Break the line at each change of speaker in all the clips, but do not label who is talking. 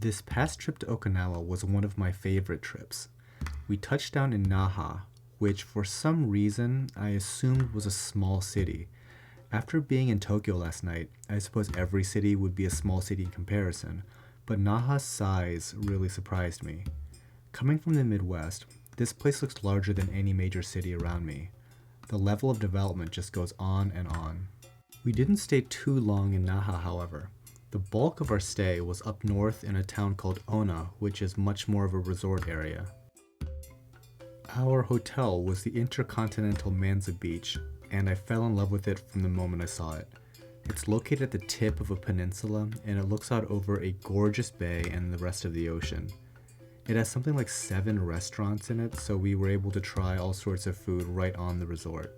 This past trip to Okinawa was one of my favorite trips. We touched down in Naha, which for some reason I assumed was a small city. After being in Tokyo last night, I suppose every city would be a small city in comparison, but Naha's size really surprised me. Coming from the Midwest, this place looks larger than any major city around me. The level of development just goes on and on. We didn't stay too long in Naha, however. The bulk of our stay was up north in a town called Onna, which is much more of a resort area. Our hotel was the Intercontinental Manza Beach, and I fell in love with it from the moment I saw it. It's located at the tip of a peninsula, and it looks out over a gorgeous bay and the rest of the ocean. It has something like 7 restaurants in it, so we were able to try all sorts of food right on the resort.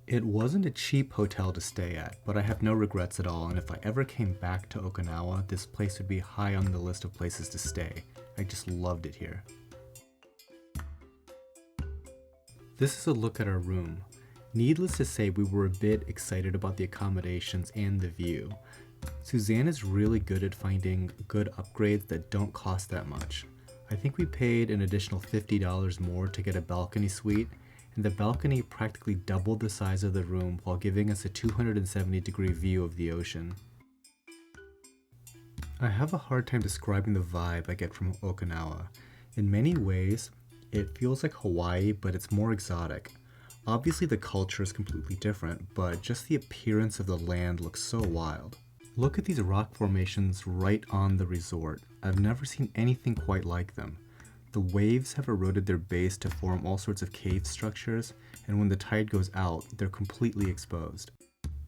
It wasn't a cheap hotel to stay at, but I have no regrets at all, and if I ever came back to Okinawa, this place would be high on the list of places to stay. I just loved it here. This is a look at our room. Needless to say, we were a bit excited about the accommodations and the view. Suzanne is really good at finding good upgrades that don't cost that much. I think we paid an additional $50 more to get a balcony suite, and the balcony practically doubled the size of the room while giving us a 270-degree view of the ocean. I have a hard time describing the vibe I get from Okinawa. In many ways, it feels like Hawaii, but it's more exotic. Obviously the culture is completely different, but just the appearance of the land looks so wild. Look at these rock formations right on the resort. I've never seen anything quite like them. The waves have eroded their base to form all sorts of cave structures, and when the tide goes out, they're completely exposed.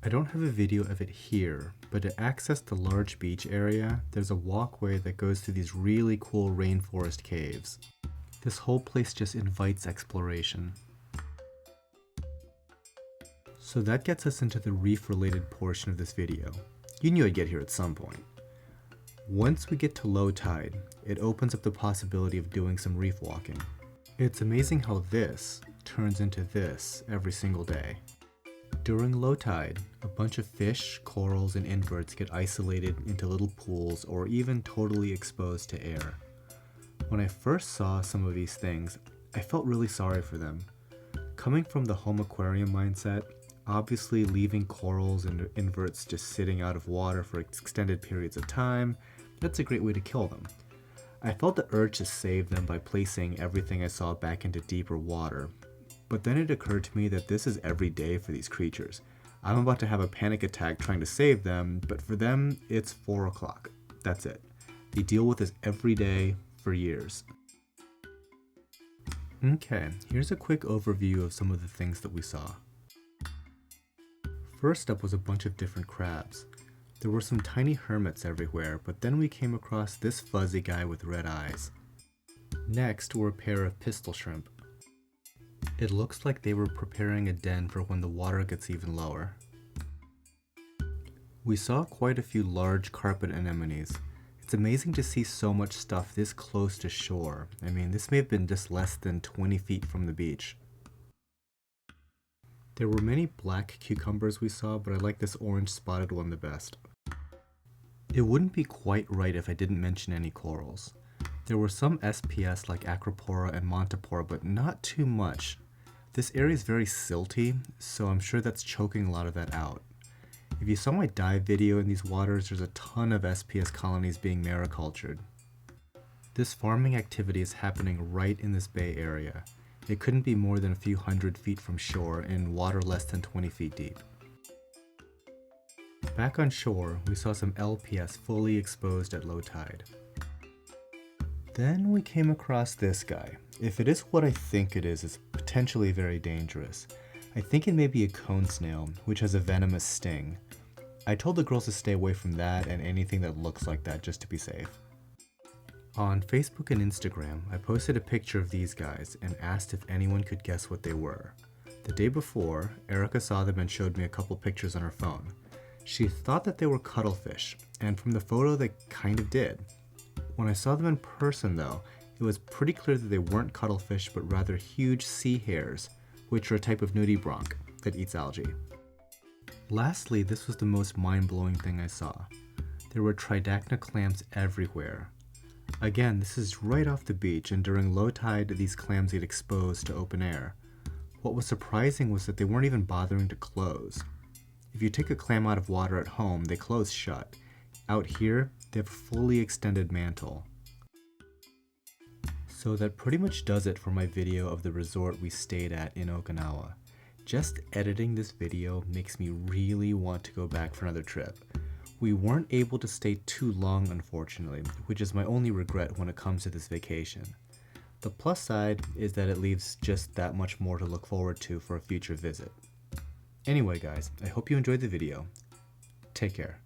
I don't have a video of it here, but to access the large beach area, there's a walkway that goes through these really cool rainforest caves. This whole place just invites exploration. So that gets us into the reef-related portion of this video. You knew I'd get here at some point. Once we get to low tide, it opens up the possibility of doing some reef walking. It's amazing how this turns into this every single day. During low tide, a bunch of fish, corals, and inverts get isolated into little pools or even totally exposed to air. When I first saw some of these things, I felt really sorry for them. Coming from the home aquarium mindset, obviously leaving corals and inverts just sitting out of water for extended periods of time, that's a great way to kill them. I felt the urge to save them by placing everything I saw back into deeper water, but then it occurred to me that this is every day for these creatures. I'm about to have a panic attack trying to save them, but for them, it's 4 o'clock. That's it. They deal with this every day for years. Okay, here's a quick overview of some of the things that we saw. First up was a bunch of different crabs. There were some tiny hermits everywhere, but then we came across this fuzzy guy with red eyes. Next were a pair of pistol shrimp. It looks like they were preparing a den for when the water gets even lower. We saw quite a few large carpet anemones. It's amazing to see so much stuff this close to shore. I mean, this may have been just less than 20 feet from the beach. There were many black cucumbers we saw, but I like this orange spotted one the best. It wouldn't be quite right if I didn't mention any corals. There were some SPS like Acropora and Montipora, but not too much. This area is very silty, so I'm sure that's choking a lot of that out. If you saw my dive video in these waters, there's a ton of SPS colonies being maricultured. This farming activity is happening right in this bay area. It couldn't be more than a few hundred feet from shore in water less than 20 feet deep. Back on shore, we saw some LPS fully exposed at low tide. Then we came across this guy. If it is what I think it is, it's potentially very dangerous. I think it may be a cone snail, which has a venomous sting. I told the girls to stay away from that and anything that looks like that just to be safe. On Facebook and Instagram, I posted a picture of these guys and asked if anyone could guess what they were. The day before, Erica saw them and showed me a couple pictures on her phone. She thought that they were cuttlefish, and from the photo they kind of did. When I saw them in person though, it was pretty clear that they weren't cuttlefish but rather huge sea hares, which are a type of nudibranch that eats algae. Lastly, this was the most mind-blowing thing I saw. There were tridacna clams everywhere. Again, this is right off the beach, and during low tide, these clams get exposed to open air. What was surprising was that they weren't even bothering to close. If you take a clam out of water at home, they close shut. Out here, they have a fully extended mantle. So that pretty much does it for my video of the resort we stayed at in Okinawa. Just editing this video makes me really want to go back for another trip. We weren't able to stay too long, unfortunately, which is my only regret when it comes to this vacation. The plus side is that it leaves just that much more to look forward to for a future visit. Anyway guys, I hope you enjoyed the video. Take care.